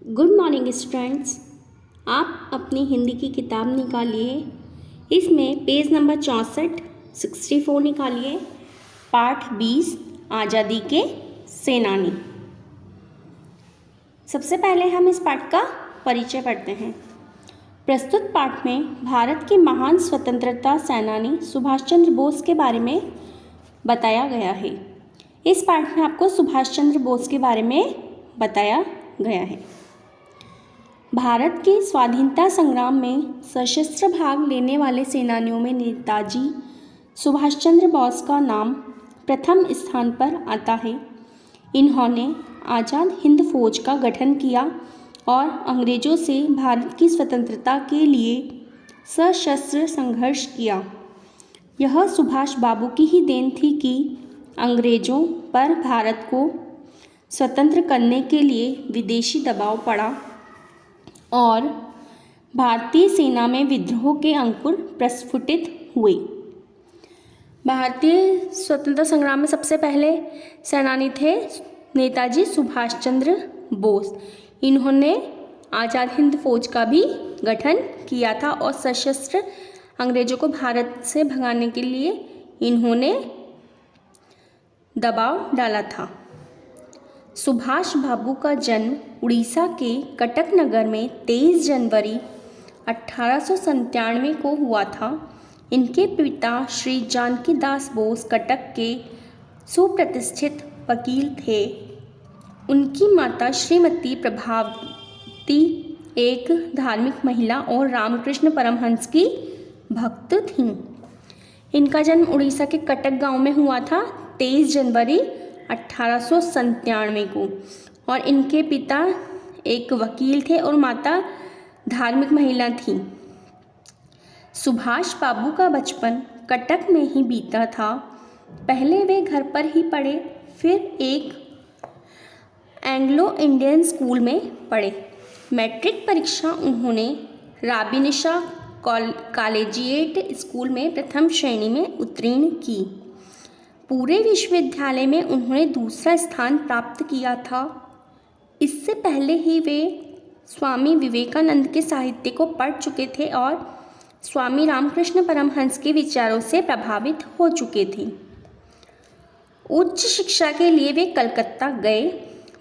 Good morning students. आप अपनी हिंदी की किताब निकालिए। इसमें पेज नंबर 64 निकालिए। पाठ 20 आज़ादी के सेनानी। सबसे पहले हम इस पाठ का परिचय पढ़ते हैं। प्रस्तुत पाठ में भारत के महान स्वतंत्रता सेनानी सुभाष चंद्र बोस के बारे में बताया गया है। इस पाठ में आपको सुभाष चंद्र बोस के बारे में बताया गया है। भारत के स्वाधीनता संग्राम में सशस्त्र भाग लेने वाले सेनानियों में नेताजी सुभाष चंद्र बोस का नाम प्रथम स्थान पर आता है। इन्होंने आज़ाद हिंद फौज का गठन किया और अंग्रेज़ों से भारत की स्वतंत्रता के लिए सशस्त्र संघर्ष किया। यह सुभाष बाबू की ही देन थी कि अंग्रेज़ों पर भारत को स्वतंत्र करने के लिए विदेशी दबाव पड़ा और भारतीय सेना में विद्रोह के अंकुर प्रस्फुटित हुए। भारतीय स्वतंत्रता संग्राम में सबसे पहले सेनानी थे नेताजी सुभाष चंद्र बोस। इन्होंने आज़ाद हिंद फौज का भी गठन किया था और सशस्त्र अंग्रेज़ों को भारत से भगाने के लिए इन्होंने दबाव डाला था। सुभाष बाबू का जन्म उड़ीसा के कटक नगर में 23 जनवरी 1897 को हुआ था। इनके पिता श्री जानकी दास बोस कटक के सुप्रतिष्ठित वकील थे। उनकी माता श्रीमती प्रभावती एक धार्मिक महिला और रामकृष्ण परमहंस की भक्त थीं। इनका जन्म उड़ीसा के कटक गांव में हुआ था 23 जनवरी 1897 को और इनके पिता एक वकील थे और माता धार्मिक महिला थी। सुभाष बाबू का बचपन कटक में ही बीता था। पहले वे घर पर ही पढ़े, फिर एक एंग्लो इंडियन स्कूल में पढ़े। मैट्रिक परीक्षा उन्होंने राबिनिशा कॉलेजिएट स्कूल में प्रथम श्रेणी में उत्तीर्ण की। पूरे विश्वविद्यालय में उन्होंने दूसरा स्थान प्राप्त किया था। इससे पहले ही वे स्वामी विवेकानंद के साहित्य को पढ़ चुके थे और स्वामी रामकृष्ण परमहंस के विचारों से प्रभावित हो चुके थे। उच्च शिक्षा के लिए वे कलकत्ता गए।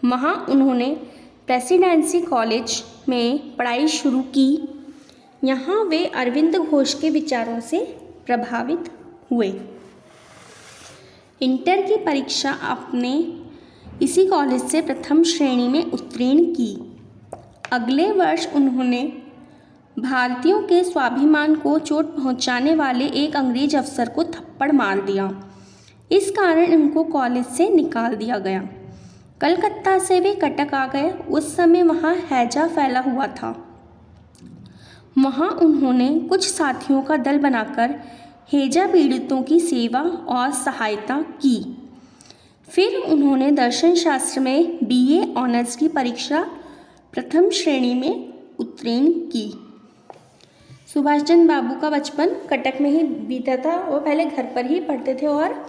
वहाँ उन्होंने प्रेसिडेंसी कॉलेज में पढ़ाई शुरू की। यहाँ वे अरविंद घोष के विचारों से प्रभावित हुए। इंटर की परीक्षा आपने इसी कॉलेज से प्रथम श्रेणी में उत्तीर्ण की। अगले वर्ष उन्होंने भारतीयों के स्वाभिमान को चोट पहुंचाने वाले एक अंग्रेज अफसर को थप्पड़ मार दिया। इस कारण उनको कॉलेज से निकाल दिया गया। कलकत्ता से वे कटक आ गए। उस समय वहाँ हैजा फैला हुआ था। वहाँ उन्होंने कुछ साथियों का दल बनाकर हैजा पीड़ितों की सेवा और सहायता की। फिर उन्होंने दर्शन शास्त्र में BA ऑनर्स की परीक्षा प्रथम श्रेणी में उत्तीर्ण की। सुभाष चंद्र बाबू का बचपन कटक में ही बीता था। वो पहले घर पर ही पढ़ते थे और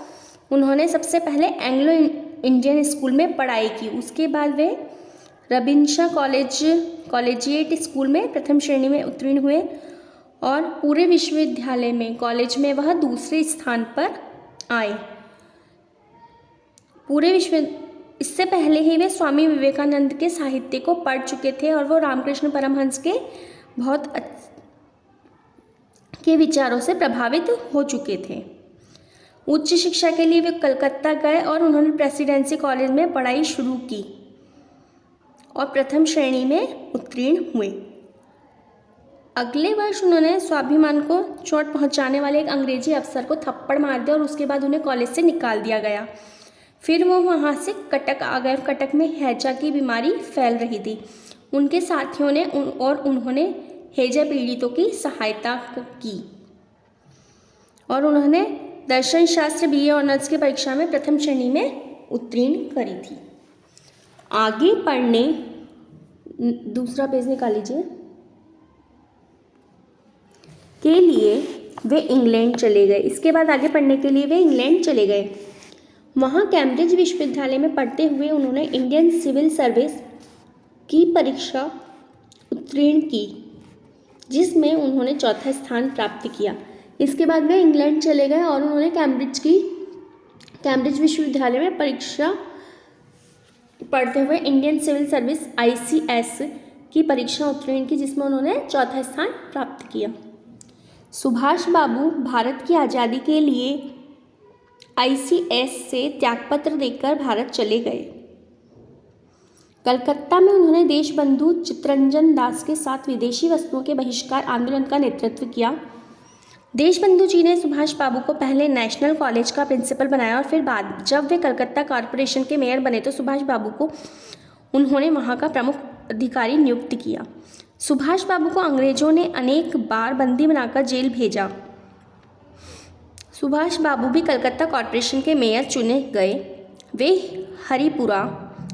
उन्होंने सबसे पहले एंग्लो इंडियन स्कूल में पढ़ाई की। उसके बाद वे रबिन्शा कॉलेजिएट स्कूल में प्रथम श्रेणी में उत्तीर्ण हुए और पूरे विश्वविद्यालय में कॉलेज में वह दूसरे स्थान पर आए। इससे पहले ही वे स्वामी विवेकानंद के साहित्य को पढ़ चुके थे और वो रामकृष्ण परमहंस के के विचारों से प्रभावित हो चुके थे। उच्च शिक्षा के लिए वे कलकत्ता गए और उन्होंने प्रेसिडेंसी कॉलेज में पढ़ाई शुरू की और प्रथम श्रेणी में उत्तीर्ण हुए। अगले वर्ष उन्होंने स्वाभिमान को चोट पहुंचाने वाले एक अंग्रेजी अफसर को थप्पड़ मार दिया और उसके बाद उन्हें कॉलेज से निकाल दिया गया। फिर वो वहाँ से कटक आ गए। कटक में हैजा की बीमारी फैल रही थी। उनके साथियों ने उन्होंने हैजा पीड़ितों की सहायता की और उन्होंने दर्शन शास्त्र BA ऑनर्स की परीक्षा में प्रथम श्रेणी में उत्तीर्ण करी थी। आगे पढ़ने दूसरा पेज निकाल लीजिए के लिए वे इंग्लैंड चले गए। इसके बाद आगे पढ़ने के लिए वे इंग्लैंड चले गए। वहाँ कैम्ब्रिज विश्वविद्यालय में पढ़ते हुए उन्होंने इंडियन सिविल सर्विस की परीक्षा उत्तीर्ण की, जिसमें उन्होंने चौथा स्थान प्राप्त किया। इसके बाद वे इंग्लैंड चले गए और उन्होंने कैम्ब्रिज विश्वविद्यालय में परीक्षा पढ़ते हुए इंडियन सिविल सर्विस ICS की परीक्षा उत्तीर्ण की, जिसमें उन्होंने चौथा स्थान प्राप्त किया। सुभाष बाबू भारत की आज़ादी के लिए ICS से त्यागपत्र देकर भारत चले गए। कलकत्ता में उन्होंने देशबंधु चित्तरंजन दास के साथ विदेशी वस्तुओं के बहिष्कार आंदोलन का नेतृत्व किया। देशबंधु जी ने सुभाष बाबू को पहले नेशनल कॉलेज का प्रिंसिपल बनाया और फिर बाद जब वे कलकत्ता कॉरपोरेशन के मेयर बने तो सुभाष बाबू को उन्होंने वहां का प्रमुख अधिकारी नियुक्त किया। सुभाष बाबू को अंग्रेजों ने अनेक बार बंदी बनाकर जेल भेजा। सुभाष बाबू भी कलकत्ता कॉरपोरेशन के मेयर चुने गए। वे हरिपुरा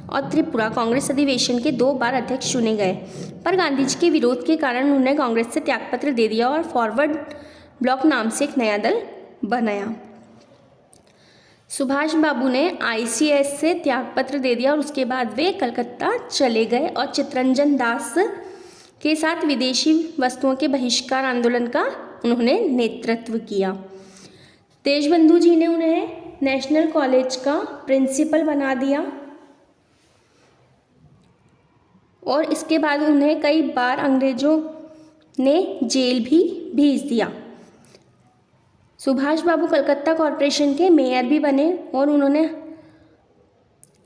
और त्रिपुरा कांग्रेस अधिवेशन के 2 बार अध्यक्ष चुने गए, पर गांधी जी के विरोध के कारण उन्होंने कांग्रेस से त्यागपत्र दे दिया और फॉरवर्ड ब्लॉक नाम से एक नया दल बनाया। सुभाष बाबू ने ICS से त्यागपत्र दे दिया और उसके बाद वे कलकत्ता चले गए और चित्तरंजन दास के साथ विदेशी वस्तुओं के बहिष्कार आंदोलन का उन्होंने नेतृत्व किया। देशबंधु जी ने उन्हें नेशनल कॉलेज का प्रिंसिपल बना दिया और इसके बाद उन्हें कई बार अंग्रेजों ने जेल भी भेज दिया। सुभाष बाबू कलकत्ता कॉरपोरेशन के मेयर भी बने और उन्होंने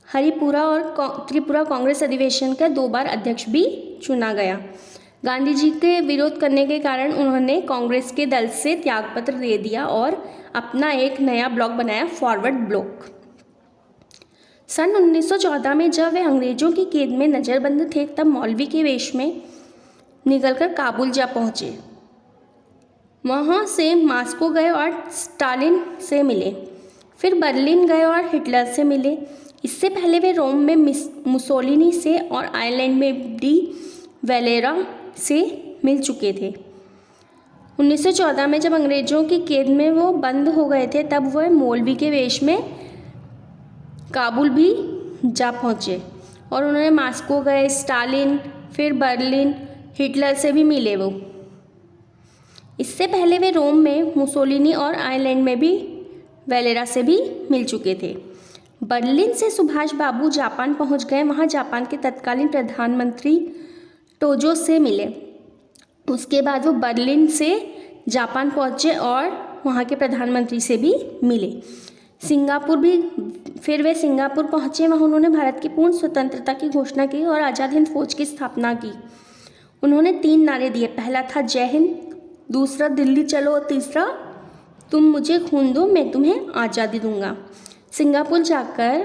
हरिपुरा और त्रिपुरा कांग्रेस अधिवेशन का 2 बार अध्यक्ष भी चुना गया। गांधी जी के विरोध करने के कारण उन्होंने कांग्रेस के दल से त्यागपत्र दे दिया और अपना एक नया ब्लॉक बनाया, फॉरवर्ड ब्लॉक। सन 1914 में जब वे अंग्रेजों की कैद में नज़रबंद थे तब मौलवी के वेश में निकलकर काबुल जा पहुँचे। वहाँ से मास्को गए और स्टालिन से मिले, फिर बर्लिन गए और हिटलर से मिले। इससे पहले वे रोम में मुसोलिनी से और आयरलैंड में डी वेलेरा से मिल चुके थे। 1914 में जब अंग्रेजों की कैद में वो बंद हो गए थे तब वह मौलवी के वेश में काबुल भी जा पहुँचे और उन्होंने मास्को गए, स्टालिन, फिर बर्लिन, हिटलर से भी मिले। वो इससे पहले वे रोम में मुसोलिनी और आयरलैंड में भी वेलेरा से भी मिल चुके थे। बर्लिन से सुभाष बाबू जापान पहुंच गए। वहां जापान के तत्कालीन प्रधानमंत्री टोजो से मिले। उसके बाद वो बर्लिन से जापान पहुंचे और वहां के प्रधानमंत्री से भी मिले। फिर वे सिंगापुर पहुंचे। वहां उन्होंने भारत की पूर्ण स्वतंत्रता की घोषणा की और आज़ाद हिंद फौज की स्थापना की। उन्होंने 3 नारे दिए। पहला था जय हिंद, दूसरा दिल्ली चलो और तीसरा तुम मुझे खून दो मैं तुम्हें आज़ादी दूंगा। सिंगापुर जाकर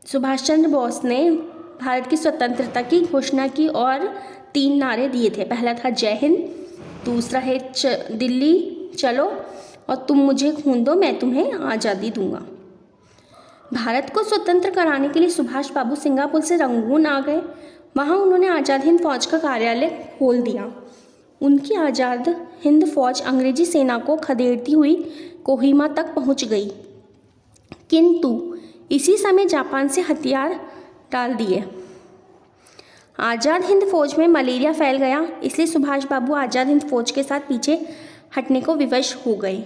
सुभाष चंद्र बोस ने भारत की स्वतंत्रता की घोषणा की और 3 नारे दिए थे। पहला था जय हिंद, दूसरा है दिल्ली चलो और तुम मुझे खून दो मैं तुम्हें आज़ादी दूंगा। भारत को स्वतंत्र कराने के लिए सुभाष बाबू सिंगापुर से रंगून आ गए। वहाँ उन्होंने आज़ाद हिंद फौज का कार्यालय खोल दिया। उनकी आज़ाद हिंद फौज अंग्रेजी सेना को खदेड़ती हुई कोहिमा तक पहुँच गई, किंतु इसी समय जापान से हथियार डाल दिए। आज़ाद हिंद फौज में मलेरिया फैल गया, इसलिए सुभाष बाबू आज़ाद हिंद फौज के साथ पीछे हटने को विवश हो गए।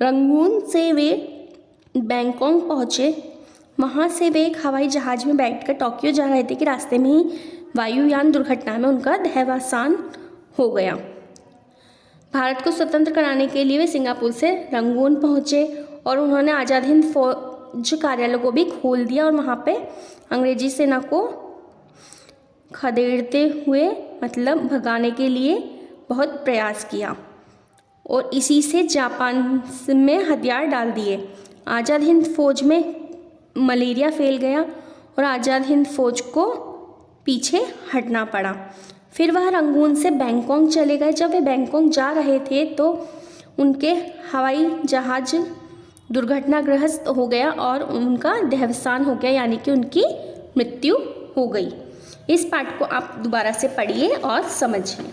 रंगून से वे बैंकॉक पहुँचे। वहाँ से वे एक हवाई जहाज़ में बैठकर टोक्यो जा रहे थे कि रास्ते में ही वायुयान दुर्घटना में उनका देहावसान हो गया। भारत को स्वतंत्र कराने के लिए वे सिंगापुर से रंगून पहुँचे और उन्होंने आज़ाद हिंद फौज कार्यालय को भी खोल दिया और वहाँ पे अंग्रेजी सेना को खदेड़ते हुए मतलब भगाने के लिए बहुत प्रयास किया और इसी से जापान में हथियार डाल दिए। आज़ाद हिंद फौज में मलेरिया फैल गया और आज़ाद हिंद फौज को पीछे हटना पड़ा। फिर वह रंगून से बैंकॉक चले गए। जब वे बैंकॉक जा रहे थे तो उनके हवाई जहाज़ दुर्घटनाग्रस्त हो गया और उनका देहावसान हो गया, यानी कि उनकी मृत्यु हो गई। इस पाठ को आप दोबारा से पढ़िए और समझिए।